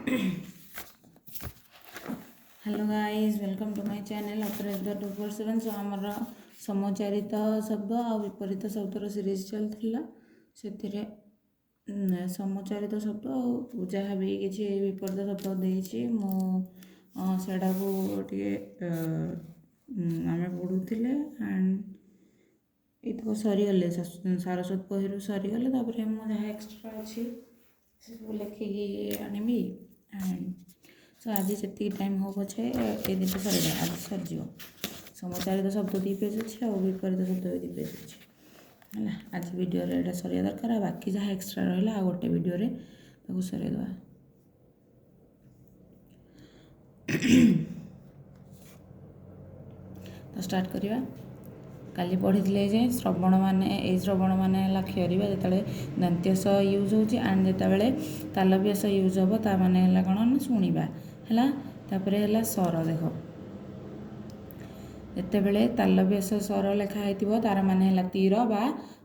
Hello guys, welcome to my channel operate the 247। So आमर समचारित शब्द आ विपरीत शब्दर सीरीज चलता से समचारित शब्द जहाँ भी किसी विपरीत शब्द देती मुझा को आम पढ़ुले एंड ये सरीगले सारस्वत बही सरीगले मुझे एक्सट्रा अच्छी सब लिखिकी आनबी एंड सो आज जी टाइम हो पछे ये दिन सर आज सरज समचारित शब्द 2 पेज अच्छे और विपरीत शब्द भी 2 पेज अच्छे है। आज वीडियो यहाँ सरिया दरकार बाकी जहाँ एक्सट्रा रहा गोटे वीडियो सरईदे। तो स्टार्ट करवा। काली पढ़ी जे श्रवण मान श्रवण मान क्षरिबा जो दंत्यस यूज हो एंड जितेबाला तालव्यास यूज हम ता माने कौन ना शुणा है। स्वर देख जितेबाला तालव्यास स्वर लिखाई तार माने तीर बा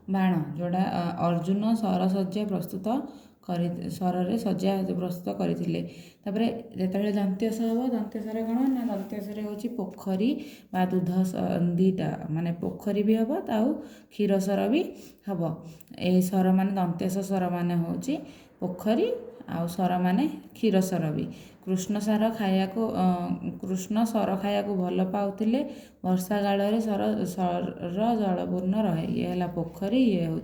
बाण जोड़ा अर्जुन सरसज्जा प्रस्तुत कर स्वर से सज्जा प्रस्तुत करते जिते दंत्यस हम दंत्यस कौन ना दंत्यस हूँ पोखरी बा दूध दीटा माने पोखरी भी हम आउ क्षीर स्वर भी हम। ये स्वर मान दंत्यस स्वर मान हूँ पोखरी आउ स्वर मान क्षीर स्वर भी। कृष्ण सार खाया कृष्ण सर खाया भल पाउले वर्षा काल सर सर जलपूर्ण रहे ये है पोखरी ये हूँ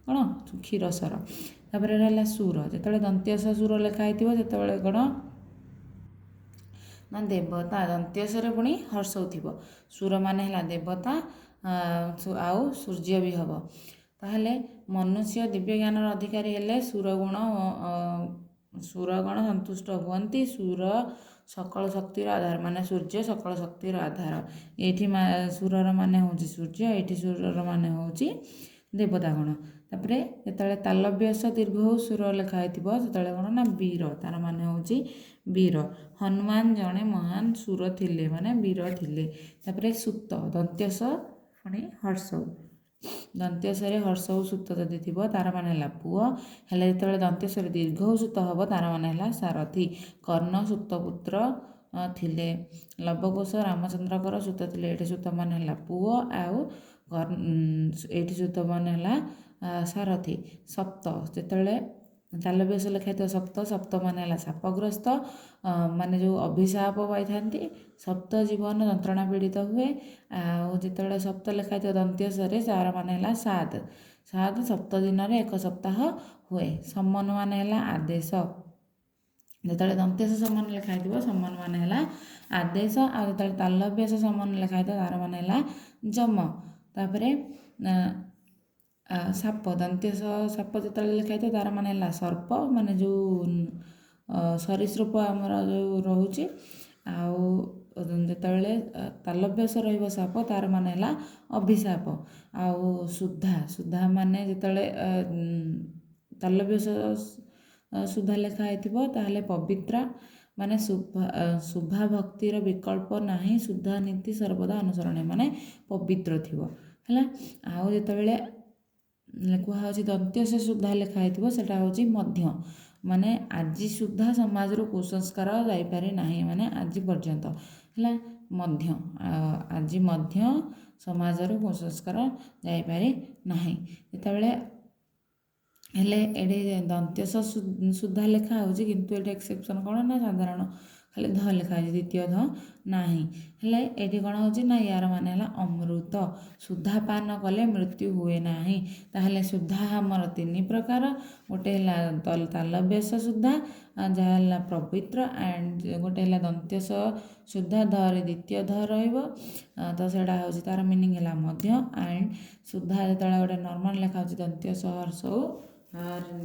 कौन क्षीर स्वर। तापर रहा सुर जिते दंत्यस सुर लिखाई जिते कौन ना देवता दंत्यसरे पुणी हर्षौ थी सुर माने है देवता आउ सूर्य भी हम। ताहले मनुष्य दिव्य ज्ञान अधिकारी हेले सुरगुण संतुष्ट हुअन्ति। सुर सकल शक्तिर आधार माने सूर्य सकल शक्तिर आधार ये सुरर माने हूँ सूर्य ये सुरर माने हूँ देवता गण। तापर जो तालव्यास दीर्घ सुर लिखाई से कौन ना वीर तार माने हूँ वीर। हनुमान जड़े महान सुर थिले माने वीर थिले। तापर सूत दंत्यस पुणी हर्षौ दंत्यस हर्षौ सूत जदि थी तार माने पुओ हेले जो दंत्यस दीर्घ सूत हम तार माने सारथी। कर्ण सूतपुत्र थिले लवकुश रामचंद्रकर सूत थिले ये सूत माने पुओ आउ ये सूत माने सारथी। सप्त जिते तालव्यास लिखाई सप्त सप्त माने शापग्रस्त माने जो अभिशाप पाई सप्त जीवन जंत्रणा पीड़ित हुए। आते सप्त लिखाई दंत्यस तार माने सात सात सप्त दिन एक सप्ताह हुए। सम्मन माने आदेश जिते दंत्यस सम्मन लिखाई सम्मन माने आदेश आते तालव्यास सम्मन लिखाई तार माने जम। तापर साप दंत्यस साप जो लिखाई तार माने सर्प माने जो सरीसृप आमर जो रोचे जिते तालव्यास रप तार माने अभिशाप। आउ सुधा सुधा माने जिते तालव्यास सुधा लिखाई ताहले पवित्रा माने शुभा भक्तिर विकल्प नहीं सुधा नीति सर्वदा अनुसरण माने पवित्र थी है। आउ जिते कहुँ दंत्यस सुधा लिखाई सेटा हूँ मध्य माने आज सुधा समाज कुसंस्कार जापारी ना माने आज पर्यंत है मध्य आज मध्य समाज कुसंस्कार जापारी ना जिते ये दंत्यस सुधा लिखा हो किंतु ये एक्सेप्शन कौन ना साधारण खाली ध लिखाई द्वितीय ध नाही हेले ये कौन हो ना यार माने अमृत सुधा पान कले मृत्यु हुए ना। ताहले सुधा आमर 3 प्रकार गोटे तालव्यास सुधा जहाँ पवित्र एंड गोटे दंत्यस सुधा धरे द्वितीय ध तो सेटा हूँ तार मीनिंग है मध्य एंड सुधा जो गोटे नॉर्मल लिखा दंत्यस हर्षौ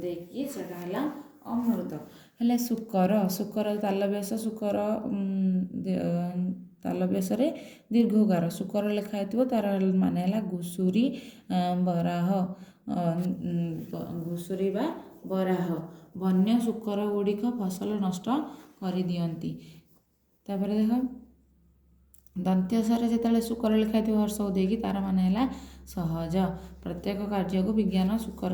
देखिए सेटा अमृत हेले शुकर शुकर तालव्यास शुकर तालव्यास दीर्घकार शुकर लिखाई तार माने घुषुरी बराह घुषुरी बा बराह वन्य शुकर गुड़िक फसल नष्ट कर दियंती। तापर देख दंत्यस जो शुकर लिखाई हर्षौ देकी तार माने सहज प्रत्येक कार्य को विज्ञान शुकर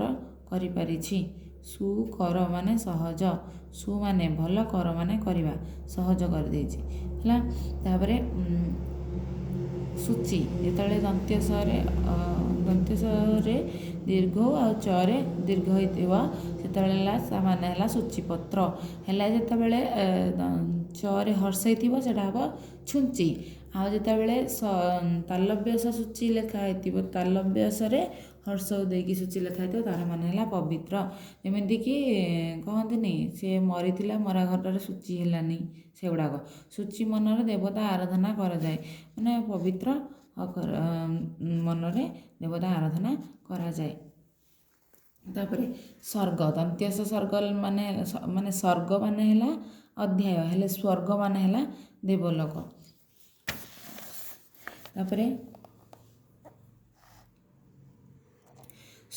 करिपारिछि ସୁକର ମାନେ ସହଜ, ସୁ ମାନେ ଭଲ, କର ମାନେ କରିବା, ସହଜ କରିଦେଇଛି ହେଲା। ତାପରେ ସୂଚି ଯେତେବେଳେ ଦନ୍ତ୍ୟସରେ ଦୀର୍ଘ ଆଉ ଚରେ ଦୀର୍ଘ ହେଇଥିବ ସେତେବେଳେ ହେଲା ତା ମାନେ ହେଲା ସୂଚୀପତ୍ର। ହେଲା ଯେତେବେଳେ ଚରେ ହର୍ଷ ହେଇଥିବ ସେଇଟା ହେବ ଛୁଞ୍ଚି। ଆଉ ଯେତେବେଳେ ତାଲବ୍ୟସ ସୂଚି ଲେଖା ହେଇଥିବ, ତାଲବ୍ୟସରେ ହର୍ଷ ଦେଇକି ସୂଚି ଲେଖା ହେଇଥିବ ତାର ମାନେ ହେଲା ପବିତ୍ର। ଯେମିତିକି କହନ୍ତିନି ସେ ମରିଥିଲା ମରା ଘରରେ ସୂଚି ହେଲାନି, ସେଗୁଡ଼ାକ ସୂଚି ମନରେ ଦେବତା ଆରାଧନା କରାଯାଏ, ମାନେ ପବିତ୍ର ମନରେ ଦେବତା ଆରାଧନା କରାଯାଏ। ତାପରେ ସ୍ୱର୍ଗ ଦନ୍ତ୍ୟସ ସ୍ୱର୍ଗ ମାନେ ସ୍ୱର୍ଗ ମାନେ ହେଲା ଅଧ୍ୟାୟ, ହେଲେ ସ୍ୱର୍ଗ ମାନେ ହେଲା ଦେବଲୋକ। ତାପରେ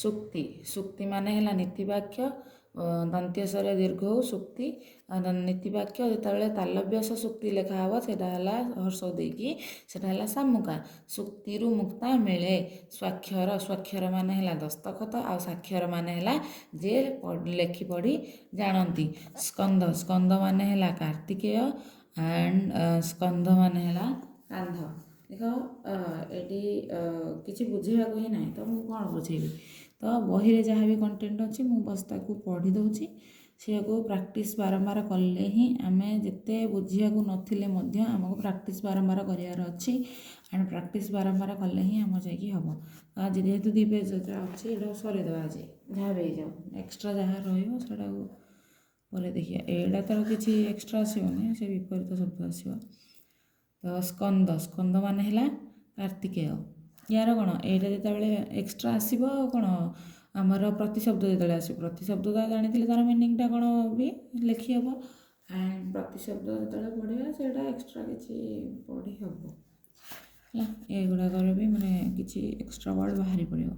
ସୂକ୍ତି, ସୂକ୍ତି ମାନେ ହେଲା ନୀତିବାକ୍ୟ, ଦନ୍ତ୍ୟସରେ ଦୀର୍ଘ ସୂକ୍ତି। ନୀତିବାକ୍ୟ ଯେତେବେଳେ ତାଲବ୍ୟସ ସୂକ୍ତି ଲେଖା ହେବ ସେଇଟା ହେଲା ହର୍ଷ ଦେଇକି ସେଇଟା ହେଲା ଶାମୁକା। ସୂକ୍ତିରୁ ମୁକ୍ତା ମିଳେ ସ୍ୱାକ୍ଷର, ସ୍ୱାକ୍ଷର ମାନେ ହେଲା ଦସ୍ତଖତ, ଆଉ ସାକ୍ଷର ମାନେ ହେଲା ଯେ ଲେଖି ପଢ଼ି ଜାଣନ୍ତି। ସ୍କନ୍ଦ, ସ୍କନ୍ଦ ମାନେ ହେଲା କାର୍ତ୍ତିକେୟ ଆଣ୍ଡ ସ୍କନ୍ଧ ମାନେ ହେଲା କାନ୍ଧ। ଦେଖ ଏଠି କିଛି ବୁଝେଇବାକୁ ହିଁ ନାହିଁ ତ ମୁଁ କ'ଣ ବୁଝେଇବି, ତ ବହିରେ ଯାହା ବି କଣ୍ଟେଣ୍ଟ ଅଛି ମୁଁ ବସ୍ ତାକୁ ପଢ଼ି ଦେଉଛି। ସେଆକୁ ପ୍ରାକ୍ଟିସ୍ ବାରମ୍ବାର କଲେ ହିଁ ଆମେ ଯେତେ ବୁଝିବାକୁ ନଥିଲେ ମଧ୍ୟ ଆମକୁ ପ୍ରାକ୍ଟିସ୍ ବାରମ୍ବାର କରିବାର ଅଛି। ଆଣ୍ଡ ପ୍ରାକ୍ଟିସ୍ ବାରମ୍ବାର କଲେ ହିଁ ଆମର ଯାଇକି ହେବ। ଆଜି ଯେହେତୁ 2 ପେଜ୍ ଅଛି ଏଇଟାକୁ ସରେଇଦେବା, ଆଜି ଯାହା ବି ହେଇଯାଉ, ଏକ୍ସଟ୍ରା ଯାହା ରହିବ ସେଇଟାକୁ ପରେ ଦେଖିବା। ଏଇଟା ତ କିଛି ଏକ୍ସଟ୍ରା ଆସିବନି, ସେ ବିପରୀତ ଶବ୍ଦ ଆସିବ। ତ ସ୍କନ୍ଦ, ସ୍କନ୍ଦ ମାନେ ହେଲା କାର୍ତ୍ତିକେୟ। ୟାର କ'ଣ ଏଇଟା ଯେତେବେଳେ ଏକ୍ସଟ୍ରା ଆସିବ କ'ଣ ଆମର ପ୍ରତିଶବ୍ଦ ଯେତେବେଳେ ଆସିବ, ପ୍ରତିଶବ୍ଦଟା ଜାଣିଥିଲେ ତା'ର ମିନିଂଟା କ'ଣ ବି ଲେଖି ହେବ। ଆଣ୍ଡ ପ୍ରତିଶବ୍ଦ ଯେତେବେଳେ ପଢ଼ିବା ସେଇଟା ଏକ୍ସଟ୍ରା କିଛି ପଢ଼ି ହେବ ହେଲା। ଏଗୁଡ଼ାକର ବି ମାନେ କିଛି ଏକ୍ସଟ୍ରା ୱାର୍ଡ଼ ବାହାରି ପଡ଼ିବ।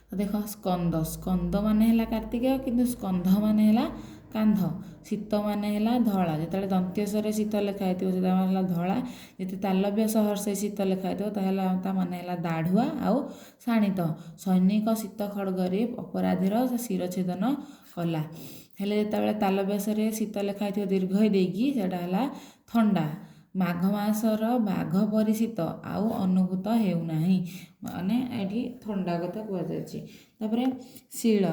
ତ ଦେଖ ସ୍କନ୍ଦ, ସ୍କନ୍ଦ ମାନେ ହେଲା କାର୍ତ୍ତିକେୟ କିନ୍ତୁ ସ୍କନ୍ଧ ମାନେ ହେଲା କାନ୍ଧ। ଶୀତ ମାନେ ହେଲା ଧଳା, ଯେତେବେଳେ ଦନ୍ତ୍ୟସରେ ଶୀତ ଲେଖା ହେଇଥିବ ସେଟା ହେଲା ଧଳା। ଯେତେ ତାଲବ୍ୟସ ହର୍ଷେଇ ଶୀତ ଲେଖା ହେଇଥିବ ତାହେଲେ ତା ମାନେ ହେଲା ଦାଢ଼ୁଆ ଆଉ ଶାଣିତ। ସୈନିକ ଶୀତ ଖଡ଼୍ଗରେ ଅପରାଧୀର ଶିରଚ୍ଛେଦନ କଲା। ହେଲେ ଯେତେବେଳେ ତାଲବ୍ୟସରେ ଶୀତ ଲେଖା ହେଇଥିବ ଦୀର୍ଘ ଦେଇକି ସେଇଟା ହେଲା ଥଣ୍ଡା। ମାଘ ମାସର ବାଘ ପରି ଶୀତ ଆଉ ଅନୁଭୂତ ହେଉନାହିଁ, ମାନେ ଏଠି ଥଣ୍ଡା କଥା କୁହାଯାଇଛି। ତାପରେ ଶିଳ,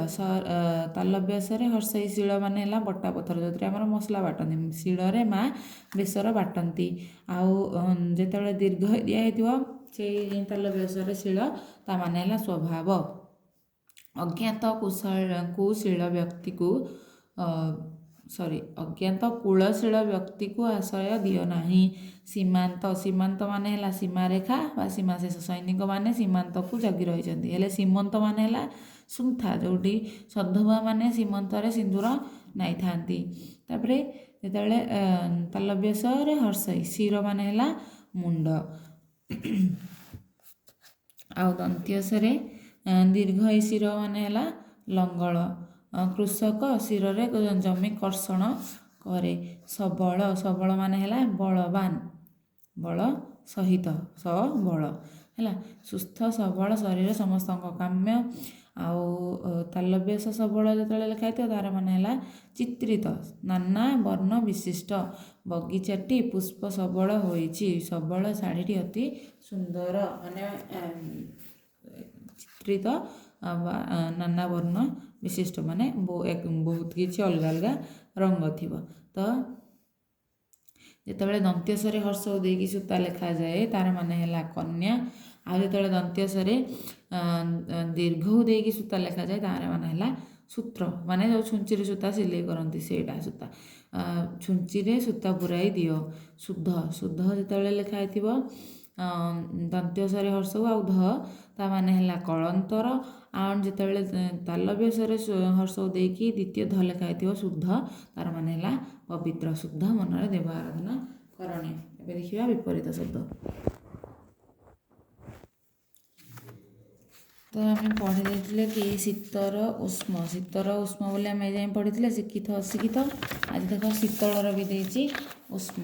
ତାଲବ୍ୟସରେ ହର୍ଷେଇ ଶିଳ ମାନେ ହେଲା ବଟା ପଥର, ଯେଉଁଥିରେ ଆମର ମସଲା ବାଟନ୍ତି। ଶିଳରେ ମା ବେସର ବାଟନ୍ତି। ଆଉ ଯେତେବେଳେ ଦୀର୍ଘ ଦିଆହେଇଥିବ ସେଇ ତାଲବ୍ୟସରେ ଶିଳ ତା ମାନେ ହେଲା ସ୍ୱଭାବ। ଅଜ୍ଞାତ କୁଶୀଳ ବ୍ୟକ୍ତିକୁ ଅଜ୍ଞାତ କୁଳଶୀଳ ବ୍ୟକ୍ତିକୁ ଆଶ୍ରୟ ଦିଅ ନାହିଁ। ସୀମାନ୍ତ, ସୀମାନ୍ତ ମାନେ ହେଲା ସୀମାରେଖା ବା ସୀମାଶେଷ। ସୈନିକମାନେ ସୀମାନ୍ତକୁ ଜଗି ରହିଛନ୍ତି, ହେଲେ ସୀମନ୍ତ ମାନେ ହେଲା ସୁନ୍ଥା, ଯେଉଁଠି ସଧବା ମାନେ ସୀମନ୍ତରେ ସିନ୍ଦୁର ନାଇଥାନ୍ତି। ତାପରେ ଯେତେବେଳେ ତାଲବ୍ୟସରେ ହର୍ଷେଇ ଶିର ମାନେ ହେଲା ମୁଣ୍ଡ। ଆଉ ଦନ୍ତ୍ୟସରେ ଦୀର୍ଘ ଶିର ମାନେ ହେଲା ଲଙ୍ଗଳ। କୃଷକ ଶିରରେ ଜମି କର୍ଷଣ କରେ। ସବଳ, ସବଳ ମାନେ ହେଲା ବଳବାନ, ବଳ ସହିତ ସବଳ ହେଲା। ସୁସ୍ଥ ସବଳ ଶରୀର ସମସ୍ତଙ୍କ କାମ୍ୟ। ଆଉ ତାଲବ୍ୟସ ସବଳ ଯେତେବେଳେ ଲେଖା ହେଇଥିବ ତାର ମାନେ ହେଲା ଚିତ୍ରିତ, ନାନା ବର୍ଣ୍ଣ ବିଶିଷ୍ଟ। ବଗିଚାଟି ପୁଷ୍ପ ସବଳ ହୋଇଛି, ସବଳ ଶାଢ଼ୀଟି ଅତି ସୁନ୍ଦର, ମାନେ ଚିତ୍ରିତ ବା ନାନା ବର୍ଣ୍ଣ ବିଶିଷ୍ଟ ମାନେ ବହୁତ କିଛି ଅଲଗା ଅଲଗା ରଙ୍ଗ ଥିବ। ତ ଯେତେବେଳେ ଦନ୍ତ୍ୟସରେ ହର୍ଷ ଦେଇକି ସୂତା ଲେଖାଯାଏ ତାର ମାନେ ହେଲା କନ୍ୟା। ଆଉ ଯେତେବେଳେ ଦନ୍ତ୍ୟସରେ ଦୀର୍ଘ ଦେଇକି ସୂତା ଲେଖାଯାଏ ତାର ମାନେ ହେଲା ସୂତ୍ର, ମାନେ ଯେଉଁ ଛୁଞ୍ଚିରେ ସୂତା ସିଲେଇ କରନ୍ତି ସେଇଟା ସୂତା। ଛୁଞ୍ଚିରେ ସୂତା ପୁରାଇ ଦିଅ। ଶୁଦ୍ଧ, ଶୁଦ୍ଧ ଯେତେବେଳେ ଲେଖା ହେଇଥିବ ଦନ୍ତ୍ୟସରେ ହର୍ଷ ଆଉ ଧ ତା ମାନେ ହେଲା କଳନ୍ତର। ଆଉ ଯେତେବେଳେ ତାଲବ୍ୟସରେ ହର୍ଷ ଦେଇକି ଦ୍ୱିତୀୟ ଧ ଲେଖା ହେଇଥିବ ଶୁଦ୍ଧ, ତାର ମାନେ ହେଲା ପବିତ୍ର। ଶୁଦ୍ଧ ମନରେ ଦେବ ଆରାଧନା କରଣୀୟ। ଏବେ ଦେଖିବା ବିପରୀତ ଶବ୍ଦ। ତ ଆମେ ପଢ଼ି ଦେଇଥିଲେ କି ଶୀତର ଉଷ୍ମ, ଶୀତର ଉଷ୍ମ ବୋଲି ଆମେ ଯାଇ ପଢ଼ିଥିଲେ ଶିକ୍ଷିତ ଅଶିକ୍ଷିତ। ଆଜି ଦେଖ ଶୀତଳର ବି ଦେଇଛି ଉଷ୍ମ।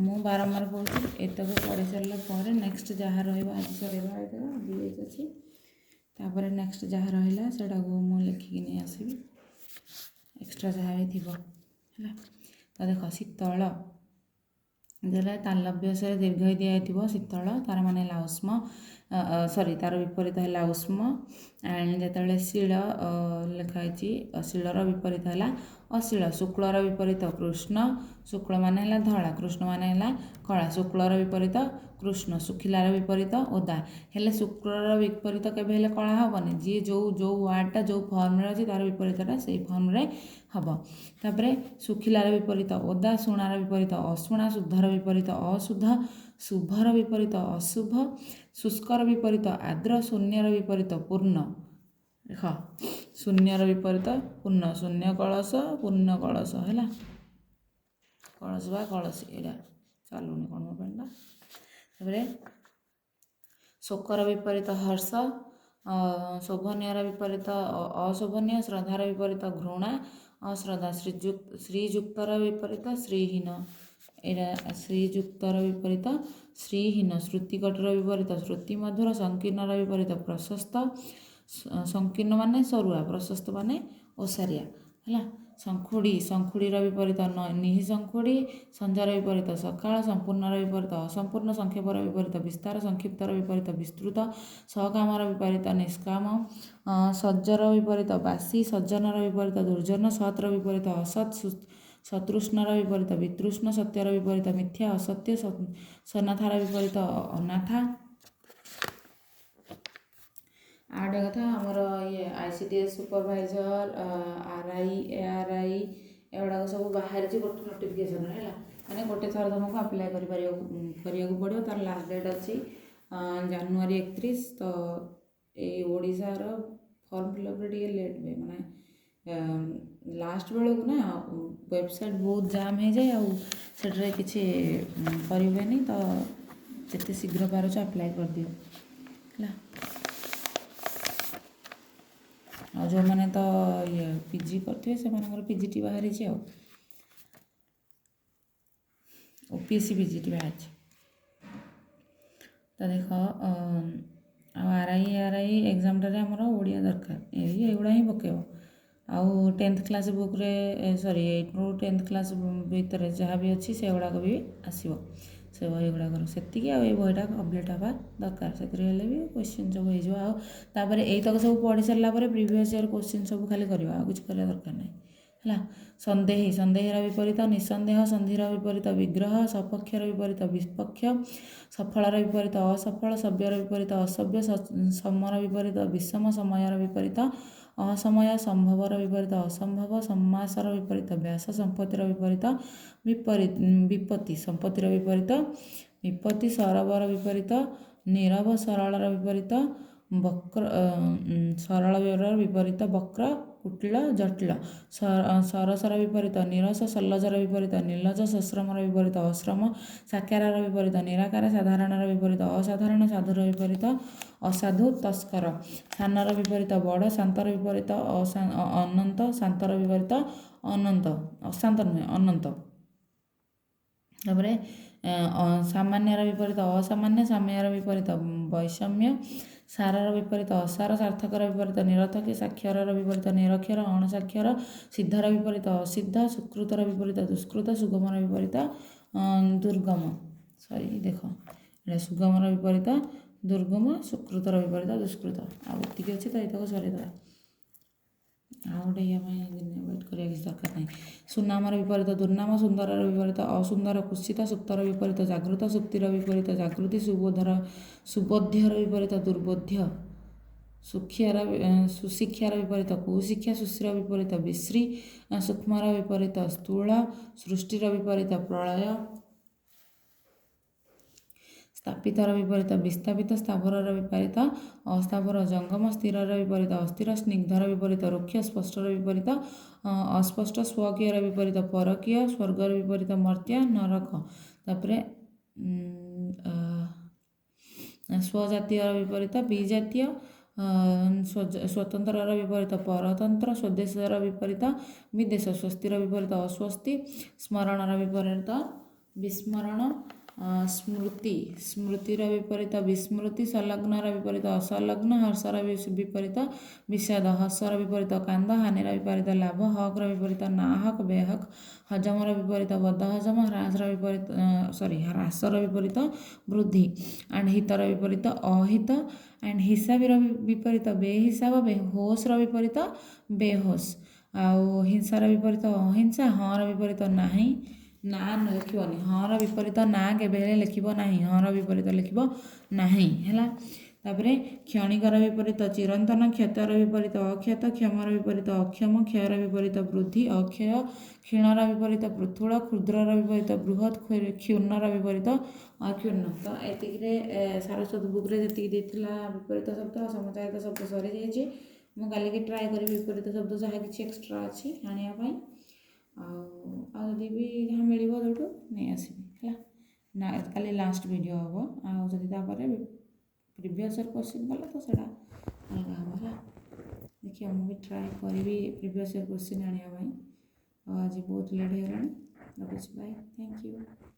ମୁଁ ବାରମ୍ବାର କହୁଛି ଏତକ ପଢ଼ି ସାରିଲା ପରେ ନେକ୍ସଟ ଯାହା ରହିବ ଆଜି ସରେଇବା, 2 ପେଜ୍ ଅଛି। तापर नेक्स्ट जहाँ रहा सेटा को मुझे लिखिकी नहीं आसबि एक्स्ट्रा जहाँ भी थी है तो देख शीतल देला तालव्य से दीर्घ दिखाई शीतल तार मान है उष्म सॉरी तार विपरीत है उष्म एंड जो शील लिखाई शीलर विपरीत है अशील शुक्लर विपरीत कृष्ण शुक्ल मान है धला कृष्ण मान है कला शुक्लर विपरीत कृष्ण शुखिलार विपरीत ओदा हेले शुक्लर विपरीत केवे कला हेनी जी जो जो वार्डटा जो फर्म अच्छी तार विपरीतटा से फर्म हम तापर शुखिलार विपरीत ओदा सुणार विपरीत अशुणा शुद्धर विपरीत अशुद्ध शुभर विपरीत अशुभ शुष्कर विपरीत आर्द्र शून्यर विपरीत पूर्ण देख शून्यर विपरीत पूर्ण शून्य कलश पूर्ण कलश है कलश बा कलश यहाँ चलुनि कौन मो पेनटा तापर शोकर विपरीत हर्ष शोभनीयर विपरीत अशोभनीय श्रद्धार विपरीत घृणा अश्रद्धा श्रीजुक्तर विपरीत श्रीहीन यहाँ श्रीजुक्तर विपरीत श्रीहीन श्रुतिकटर विपरीत श्रुतिमधुर संकीर्णर विपरीत प्रशस्त संकीर्ण माने सरुआ प्रशस्त माने ओसारिया है शंखुड़ी शंखुड़ीर विपरीत निहि शंखुड़ी संजार विपरीत सकाळ संपूर्णर विपरीत असंपूर्ण संक्षेपर विपरीत विस्तार संक्षिप्तर विपरीत विस्तृत सकामर विपरीत निष्काम सज्जर विपरीत बासी सज्जनर विपरीत दुर्जन सत्र विपरीत असत् शत्रुष्णर विपरीत वितृष्ण सत्यर विपरीत मिथ्या असत्य सनाथार विपरीत अनाथा आडे कथा आमर ये ICDS सुपरवाइजर RI ARI एगुड़ा सब बाहर गोटे नोटिफिकेशन है मैंने गोटे थर तुमको अप्लाई करा पड़ो तार लास्ट डेट अच्छी January 31 तो ये ओडिशार फॉर्म फिलअप टे लेट हुए मैंने लास्ट बेलू ना वेबसाइट बहुत जाम हो जाए आठे किसी करें तो जिते शीघ्र पार अप्लाई कर दियो है जो मैंने तो ये पीजी करते से पीजीटी बाहरी OPSC पीजीटी बाहर तो देख RI एग्जाम आमर ओडिया दरकार युड़ा ही पकेब आउ 10th क्लास बुक रे सॉरी 8 ରୁ 10th क्लास भितर जहाँ भी अच्छी से गुड़ाक भी आसो से बही गुड़ाकर से बहीटा कम्प्लीट हवा दरकार से भी क्वेश्चन सब होपर यतक सब पढ़ी सारापर प्रीवियस ईयर क्वेश्चन सब खाली करवा कुछ कर दरकार नहीं है सन्देही सन्देहर विपरीत निसंदेह संधिर विपरीत विग्रह सपक्षर विपरीत विपक्ष सफलर विपरीत असफल सभ्यर विपरीत असभ्य समर विपरीत विषम समयर विपरीत असमय संभवर विपरीत असंभव सम्मासर विपरीत व्यास संपत्तिर विपरीत विपत्ति संपत्तिर विपरीत विपत्ति सरवर विपरीत नीरव सरलर विपरीत वक्र सरल विपरीत वक्र कुटिल जटिल सरसर विपरीत नीरस सल्लजर विपरीत निर्लज सश्रमर विपरीत अश्रम साक्षार विपरीत निराकार साधारणर विपरीत असाधारण साधुर विपरीत असाधु तस्कर सानर विपरीत बड़ शांतर विपरीत अनंत शांतर विपरीत अनंत अशांत नुहे अनंत तापर सामान्यर विपरीत असामान्य साम्यर विपरीत वैषम्य सारर विपरीत असार सार्थकर विपरीत निरर्थक साक्षर विपरीत निरक्षर अणसाक्षर सिद्धर विपरीत असिद्ध सुकृतर विपरीत दुष्कृत सुगमर विपरीत दुर्गम सॉरी देख सुगमर विपरीत दुर्गम सुकृतर विपरीत दुष्कृत आती अच्छी तो ये सरीदा गोटे ये वेट कर दरकार नहीं सुनामर विपरीत दुर्नाम सुंदर विपरीत असुंदर कुत्सित सुप्तर विपरीत जागृत सुप्तिर विपरीत जागृति सुबोधर सुबोध्यर विपरीत दुर्बोध्य सुशिक्षार विपरीत कुशिक्षा सुश्र विपरीत विश्री सूक्ष्मर विपरीत स्थूल सृष्टिर विपरीत प्रलय स्थापितर विपरीत विस्थापित स्थावर विपरीत अस्थावर जंगम स्थिर विपरीत अस्थिर स्निग्धर विपरीत रुक्ष स्पष्टर विपरीत अस्पष्ट स्वकीयर विपरीत परकीय स्वर्गर विपरीत मर्त्य नरक तापर स्वजातीय विपरीत विजातीय स्वतंत्र विपरीत परतंत्र स्वदेशर विपरीत विदेश स्वस्तिर विपरीत अस्वस्ति स्मरणर विपरीत विस्मरण ସ୍ମୃତି ସ୍ମୃତିର ବିପରୀତ ବିସ୍ମୃତି ସଂଲଗ୍ନର ବିପରୀତ ଅସଂଲଗ୍ନ ହର୍ଷର ବିପରୀତ ବିଷାଦ ହର୍ଷର ବିପରୀତ କାନ୍ଦ ହାନିର ବିପରୀତ ଲାଭ ହକର ବିପରୀତ ନାହକ ବେହକ ହଜମର ବିପରୀତ ବଦହଜମ ହ୍ରାସର ବିପରୀତ ହ୍ରାସର ବିପରୀତ ବୃଦ୍ଧି ଆଣ୍ଡ ହିତର ବିପରୀତ ଅହିତ ଆଣ୍ଡ ହିସାବୀର ବିପରୀତ ବେହିସାବ ହୋସର ବିପରୀତ ବେହୋସ ଆଉ ହିଂସାର ବିପରୀତ ଅହିଂସା ହଁର ବିପରୀତ ନାହିଁ ନା ଲେଖିବନି ହଁର ବିପରୀତ ନା କେବେ ହେଲେ ଲେଖିବ ନାହିଁ ହଁର ବିପରୀତ ଲେଖିବ ନାହିଁ ହେଲା। ତାପରେ କ୍ଷଣିକର ବିପରୀତ ଚିରନ୍ତନ କ୍ଷତର ବିପରୀତ ଅକ୍ଷତ କ୍ଷମର ବିପରୀତ ଅକ୍ଷମ କ୍ଷୟର ବିପରୀତ ବୃଦ୍ଧି ଅକ୍ଷୟ କ୍ଷୀଣର ବିପରୀତ ପୃଥୁଳ କ୍ଷୁଦ୍ରର ବିପରୀତ ବୃହତ୍ କ୍ଷୁର୍ଣ୍ଣର ବିପରୀତ ଅକ୍ଷୁର୍ଣ୍ଣ। ତ ଏତିକିରେ ସାରସ୍ୱତ ବୁକ୍ରେ ଯେତିକି ଦେଇଥିଲା ବିପରୀତ ଶବ୍ଦ ସମଚାଳିତ ଶବ୍ଦ ସରିଯାଇଛି। ମୁଁ କାଲିକି ଟ୍ରାଏ କରିବି ବିପରୀତ ଶବ୍ଦ ଯାହା କିଛି ଏକ୍ସଟ୍ରା ଅଛି ଆଣିବା ପାଇଁ ଆଉ ଯଦି ବି ଯାହା ମିଳିବ ଯେଉଁଠୁ ନେଇ ଆସିବି ହେଲା ନା କାଲି ଲାଷ୍ଟ ଭିଡ଼ିଓ ହେବ ଆଉ ଯଦି ତାପରେ ପ୍ରିଭିୟସ୍ ଇୟର୍ କ୍ୱେଶ୍ଚିନ୍ କଲେ ତ ସେଇଟା ଅଲଗା ହେବ ହେଲା। ଦେଖିବା ମୁଁ ବି ଟ୍ରାଏ କରିବି ପ୍ରିଭିୟସ୍ ଇୟର୍ କ୍ୱେଶ୍ଚିନ୍ ଆଣିବା ପାଇଁ ଆଉ ଆଜି ବହୁତ ଲେଟ୍ ହେଇଗଲାଣି ରଖୁଛି ବାଏ ଥ୍ୟାଙ୍କ ୟୁ।